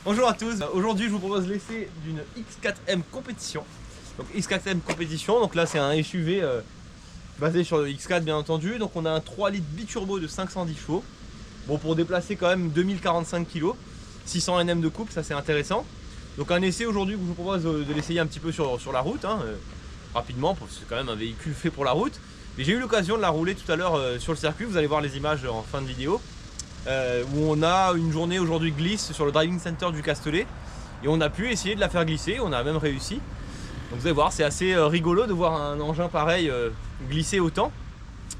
Bonjour à tous, aujourd'hui je vous propose l'essai d'une X4M compétition. Donc X4M compétition, donc là c'est un SUV basé sur le X4 bien entendu. Donc on a un 3 litres biturbo de 510 chevaux. Bon, pour déplacer quand même 2045 kg, 600 Nm de couple, ça c'est intéressant. Donc un essai aujourd'hui que je vous propose de l'essayer un petit peu sur la route, rapidement, parce que c'est quand même un véhicule fait pour la route. Mais j'ai eu l'occasion de la rouler tout à l'heure sur le circuit, vous allez voir les images en fin de vidéo. Où on a une journée aujourd'hui glisse sur le driving center du Castellet et on a pu essayer de la faire glisser, on a même réussi. Donc vous allez voir, c'est assez rigolo de voir un engin pareil glisser autant.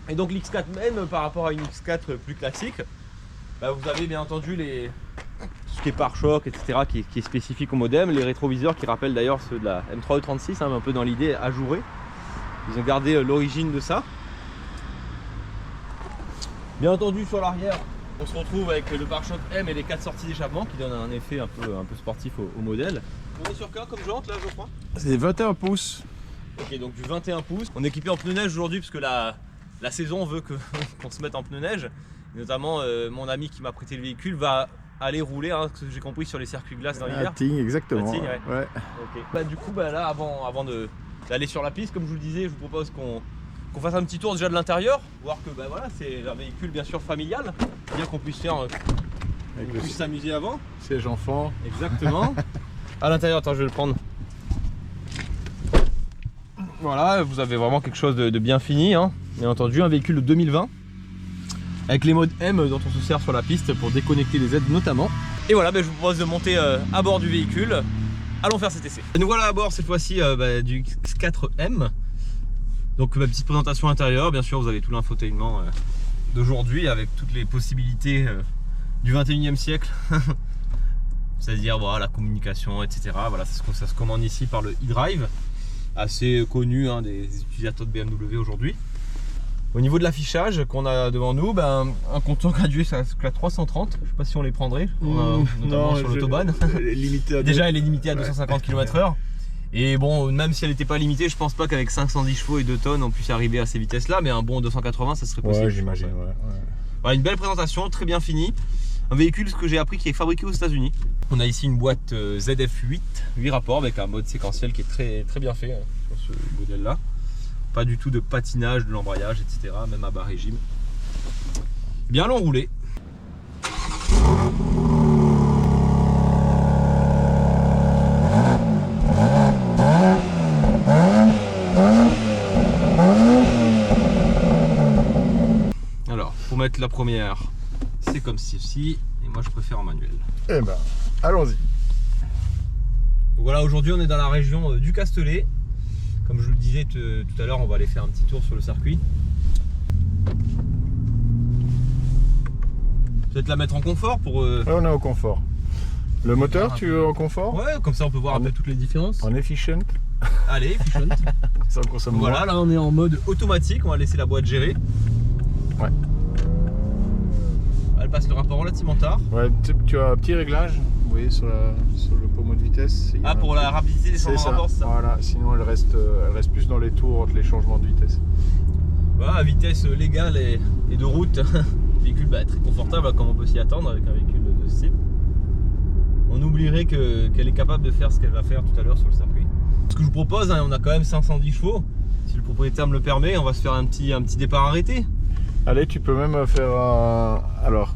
Et donc l'X4M par rapport à une X4 plus classique, vous avez bien entendu tout ce qui est pare-choc, etc. qui est spécifique au modem, les rétroviseurs qui rappellent d'ailleurs ceux de la M3E36, un peu dans l'idée ajourée. Ils ont gardé l'origine de ça. Bien entendu sur l'arrière, on se retrouve avec le pare-choc M et les 4 sorties d'échappement qui donnent un effet un peu sportif au modèle. On est sur quoi comme jante là, je crois? C'est 21 pouces. Ok, donc du 21 pouces. On est équipé en pneus neige aujourd'hui parce que la saison veut qu'on se mette en pneus neige. Et notamment mon ami qui m'a prêté le véhicule va aller rouler, ce que j'ai compris, sur les circuits glace dans l'hiver. Tignes, exactement. Tignes, ouais. Okay. Du coup là avant d'aller sur la piste, comme je vous le disais, je vous propose qu'on fasse un petit tour déjà de l'intérieur, voir que voilà, c'est un véhicule bien sûr familial, bien qu'on puisse faire s'amuser avant. Siège enfant. Exactement. À l'intérieur, attends, je vais le prendre. Voilà, vous avez vraiment quelque chose de bien fini, bien entendu, un véhicule de 2020 avec les modes M dont on se sert sur la piste pour déconnecter les aides notamment. Et voilà, je vous propose de monter à bord du véhicule. Allons faire cet essai. Et nous voilà à bord cette fois-ci du X4M. Donc ma petite présentation intérieure, bien sûr vous avez tout l'infotainment d'aujourd'hui avec toutes les possibilités du 21e siècle. C'est-à-dire voilà, la communication, etc. Voilà, ça se commande ici par le e-drive, assez connu des utilisateurs de BMW aujourd'hui. Au niveau de l'affichage qu'on a devant nous, un compteur gradué ça à 330, je sais pas si on les prendrait, notamment sur l'autobahn. Déjà elle est limitée à 250 km/h. Et bon, même si elle n'était pas limitée, je pense pas qu'avec 510 chevaux et 2 tonnes on puisse arriver à ces vitesses là, mais un bon 280 ça serait possible. Ouais, j'imagine. Ouais. Voilà, une belle présentation, très bien finie. Un véhicule, ce que j'ai appris, qui est fabriqué aux États-Unis. On a ici une boîte ZF8, 8 rapports avec un mode séquentiel qui est très, très bien fait sur ce modèle là. Pas du tout de patinage, de l'embrayage, etc. Même à bas régime. Bien long roulé. Alors, pour mettre la première, c'est comme ceci. Et moi, je préfère en manuel. Eh allons-y. Voilà, aujourd'hui, on est dans la région du Castellet. Comme je vous le disais tout à l'heure, on va aller faire un petit tour sur le circuit. Peut-être la mettre en confort pour... Ouais, on est au confort. Le moteur, tu veux en confort? Ouais, comme ça on peut voir un peu toutes les différences. En efficient. Allez, efficient. Ça consomme moins. Voilà, là on est en mode automatique, on va laisser la boîte gérer. Ouais. Elle passe le rapport relativement tard. Ouais, tu as un petit réglage, vous voyez, sur le pommeau de vitesse. Pour la rapidité des changements de rapport, c'est ça? Voilà, sinon elle reste plus dans les tours entre les changements de vitesse. Voilà, à vitesse légale et de route, véhicule très confortable comme on peut s'y attendre avec un véhicule de ce type. On oublierait qu'elle est capable de faire ce qu'elle va faire tout à l'heure sur le circuit. Ce que je vous propose, on a quand même 510 chevaux. Si le propriétaire me le permet, on va se faire un petit départ arrêté. Allez, tu peux même faire un... Alors...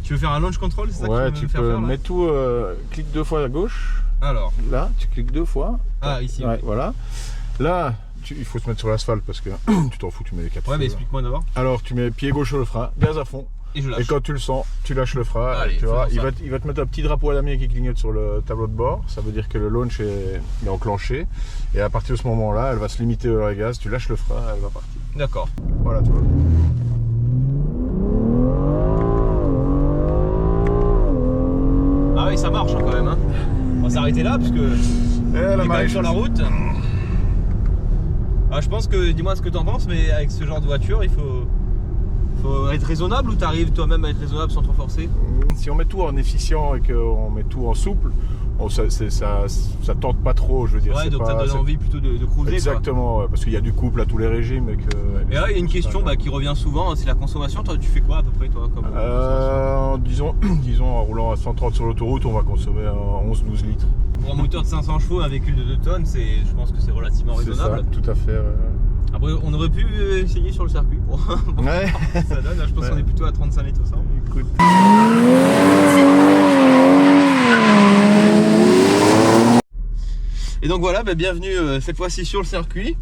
Tu veux faire un launch control, c'est ça? Ouais, que tu peux mettre tout... clique 2 fois à gauche. Alors... Là, tu cliques 2 fois. Ah, ici. Ouais, voilà. Là, il faut se mettre sur l'asphalte parce que tu t'en fous, tu mets les capsules. Ouais, mais explique-moi d'abord. Alors, tu mets pied gauche sur le frein, gaz à fond. Et je lâche. Et quand tu le sens, tu lâches le frein. Allez, tu vois, il va te mettre un petit drapeau à damier qui clignote sur le tableau de bord. Ça veut dire que le launch est enclenché. Et à partir de ce moment-là, elle va se limiter au gaz. Tu lâches le frein, elle va partir. D'accord. Voilà, tu vois. Ah oui, ça marche quand même. On va s'arrêter là parce que on est quand même sur la route. Je pense que, dis-moi ce que tu en penses, mais avec ce genre de voiture, il Faut être raisonnable ou t'arrives toi-même à être raisonnable sans trop forcer? Si on met tout en efficient et qu'on met tout en souple, ça tente pas trop, je veux dire. Ouais, donc ça donne envie plutôt de cruiser. Exactement, ouais, parce qu'il y a du couple à tous les régimes. Et là, il y a une question qui revient souvent, c'est la consommation. Toi, tu fais quoi à peu près, toi, comme disons, en roulant à 130 sur l'autoroute, on va consommer 11-12 litres. Pour un moteur de 500 chevaux, un véhicule de 2 tonnes, je pense que c'est relativement raisonnable. C'est ça, tout à fait. Après, on aurait pu essayer sur le circuit pour ouais. ça donne. Je pense qu'on est plutôt à 35 litres au 100. Écoute. Et donc voilà, bienvenue cette fois-ci sur le circuit,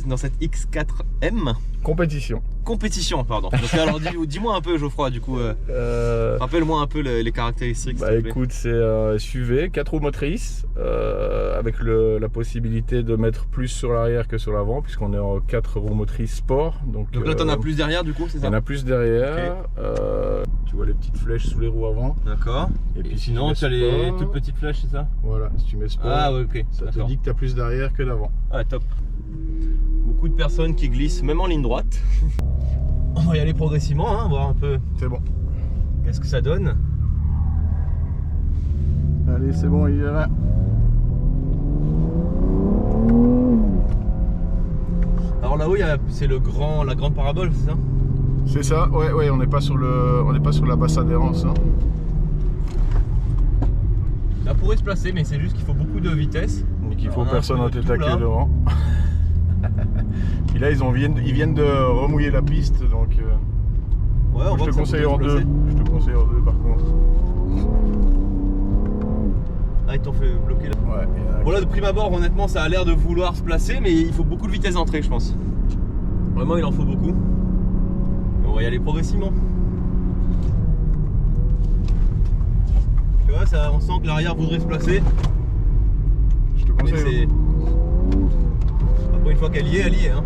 dans cette X4M. Compétition, pardon. Donc, alors dis-moi un peu, Geoffroy, du coup, rappelle-moi un peu les caractéristiques. Écoute, c'est un SUV, 4 roues motrices, avec la possibilité de mettre plus sur l'arrière que sur l'avant, puisqu'on est en 4 roues motrices sport. Donc là, t'en as plus derrière, du coup, c'est ça? Il y en a plus derrière. Okay. Tu vois les petites flèches sous les roues avant. D'accord. Et puis sinon, tu as les toutes petites flèches, c'est ça? Voilà, si tu mets sport, ok. Ça te dit que tu as plus d'arrière que d'avant. Ah, top. Beaucoup de personnes qui glissent, même en ligne droite. On va y aller progressivement, hein, voir un peu. C'est bon. Qu'est-ce que ça donne? Allez, c'est bon, il est là. Alors là-haut, c'est la grande parabole, c'est ça? C'est ça, ouais, on n'est pas sur la basse adhérence. Hein. Là, pourrait se placer, mais c'est juste qu'il faut beaucoup de vitesse. Et qu'il faut personne en tête à queue devant. Puis là, ils viennent de remouiller la piste, donc ouais, je te conseille en deux. Je te conseille en deux, par contre. Ah, ils t'ont fait bloquer là. Ouais. Bon là, de prime abord, honnêtement, ça a l'air de vouloir se placer, mais il faut beaucoup de vitesse d'entrée, je pense. Vraiment, il en faut beaucoup. Et on va y aller progressivement. Tu vois, on sent que l'arrière voudrait se placer. Je te conseille. Après, une fois qu'elle y est, elle y est. Hein.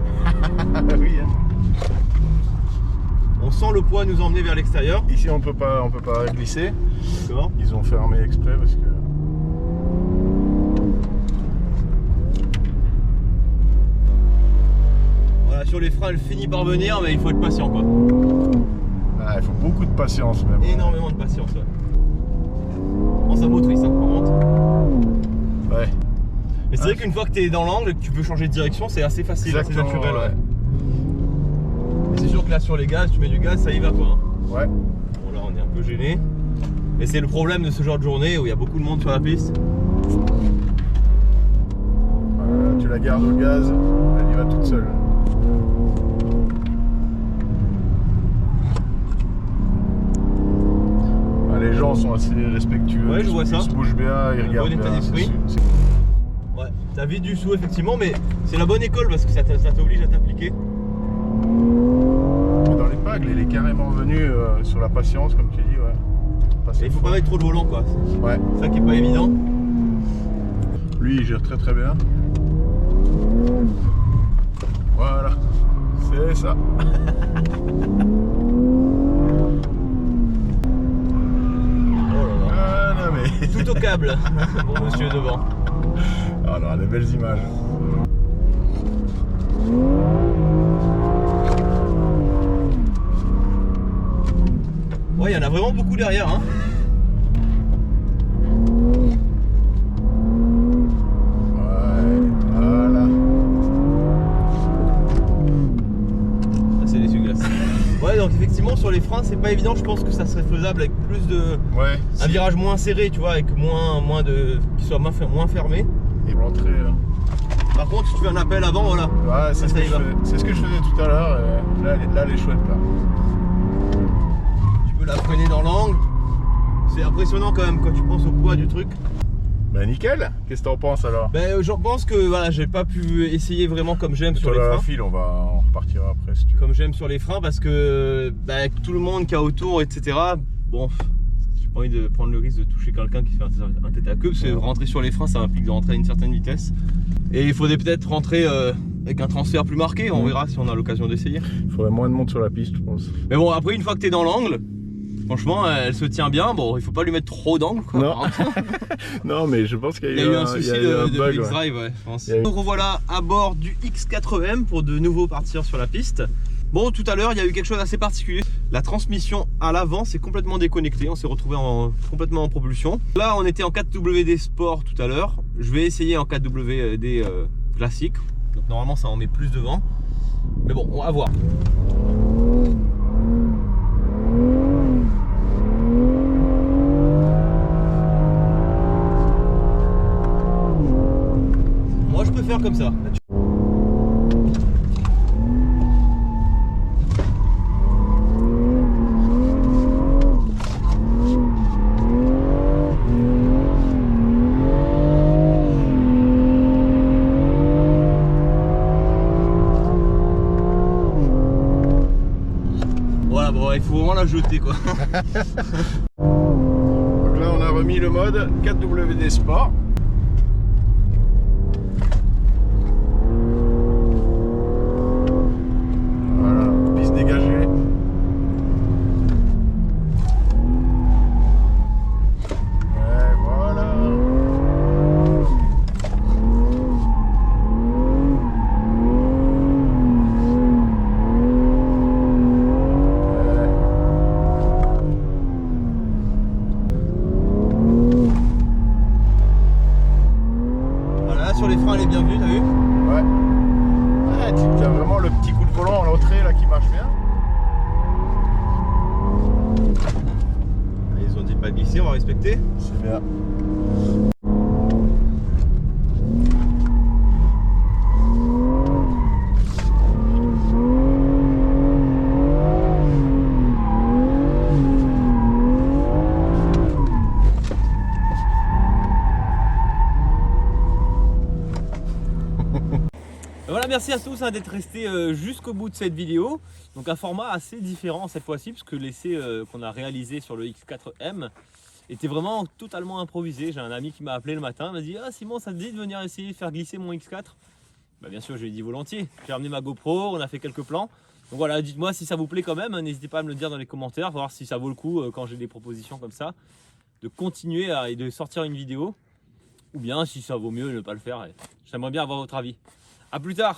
Oui. Hein. On sent le poids nous emmener vers l'extérieur. Ici, on peut pas glisser. D'accord. Ils ont fermé exprès parce que. Voilà, sur les freins, elle finit par venir, mais il faut être patient, quoi. Ah, il faut beaucoup de patience même. Énormément de patience, ouais. Bon, ça motrice, hein, on monte. Ouais. Mais c'est vrai qu'une fois que tu es dans l'angle et que tu peux changer de direction, c'est assez facile, assez naturel. Ouais. Mais c'est sûr que là sur les gaz, tu mets du gaz, ça y va quoi. Hein. Ouais. Bon là on est un peu gêné. Et c'est le problème de ce genre de journée où il y a beaucoup de monde sur la piste. Tu la gardes au gaz, elle y va toute seule. Les gens sont assez respectueux. Ouais, je vois ça. Ils se bougent bien, ils regardent bon état bien. d'esprit. Ouais, t'as vite du sous effectivement, mais c'est la bonne école parce que ça t'oblige à t'appliquer. Dans les pagles, il est carrément venu sur la patience, comme tu dis. Ouais. Et il faut pas mettre trop de volant quoi. Ouais. C'est ça qui est pas évident. Lui, il gère très très bien. Voilà, c'est ça. Tout au câble pour monsieur devant. Ah non, des belles images. Ouais, il y en a vraiment beaucoup derrière. Hein. Ouais, voilà. Ah, c'est l'essuie-glace. Ouais, donc effectivement, sur les freins, c'est pas évident. Je pense que ça serait faisable avec plus de. Ouais. Un virage moins serré, tu vois, avec moins de. Qui soit moins fermé. Et l'entrée. Par contre, si tu fais un appel avant, voilà. Ouais, c'est ce que je faisais tout à l'heure. Là, elle est chouette là. Tu peux la freiner dans l'angle. C'est impressionnant quand même quand tu penses au poids du truc. Bah nickel. Qu'est-ce que t'en penses alors? Ben, je pense que voilà, j'ai pas pu essayer vraiment comme j'aime sur les freins. La file, on repartira après si tu veux. Comme j'aime sur les freins parce que avec tout le monde qui a autour, etc. Bon, j'ai pas envie de prendre le risque de toucher quelqu'un qui fait un tête à queue parce que rentrer sur les freins, ça implique de rentrer à une certaine vitesse. Et il faudrait peut-être rentrer avec un transfert plus marqué. On verra si on a l'occasion d'essayer. Il faudrait moins de monde sur la piste, je pense. Mais bon, après une fois que t'es dans l'angle. Franchement, elle se tient bien. Bon, il faut pas lui mettre trop d'angle. Non. Non, mais je pense qu'il y a eu un souci de X-Drive, ouais, je pense. Donc voilà à bord du X4M pour de nouveau partir sur la piste. Bon, tout à l'heure, il y a eu quelque chose d'assez particulier. La transmission à l'avant s'est complètement déconnectée. On s'est retrouvé complètement en propulsion. Là, on était en 4WD Sport tout à l'heure. Je vais essayer en 4WD classique. Donc normalement, ça en met plus devant. Mais bon, on va voir. Moi, je préfère comme ça. Voilà, bon, il faut vraiment la jeter quoi. Donc là, on a remis le mode 4WD Sport. Voilà, piste dégagée. Ouais, voilà. Voilà, sur les freins, elle est bien venue, t'as vu? Ouais. Ouais, tu as vraiment le petit coup de volant à l'entrée là qui marche bien. Ils ont dit pas de glisser, on va respecter. C'est bien. Voilà, merci à tous d'être restés jusqu'au bout de cette vidéo. Donc un format assez différent cette fois-ci, puisque l'essai qu'on a réalisé sur le X4M était vraiment totalement improvisé. J'ai un ami qui m'a appelé le matin, m'a dit « Ah Simon, ça te dit de venir essayer de faire glisser mon X4 ?» Bah, bien sûr, je lui ai dit volontiers. J'ai ramené ma GoPro, on a fait quelques plans. Donc voilà, dites-moi si ça vous plaît quand même, n'hésitez pas à me le dire dans les commentaires, voir si ça vaut le coup quand j'ai des propositions comme ça, de continuer et de sortir une vidéo, ou bien si ça vaut mieux ne pas le faire. J'aimerais bien avoir votre avis. A plus tard!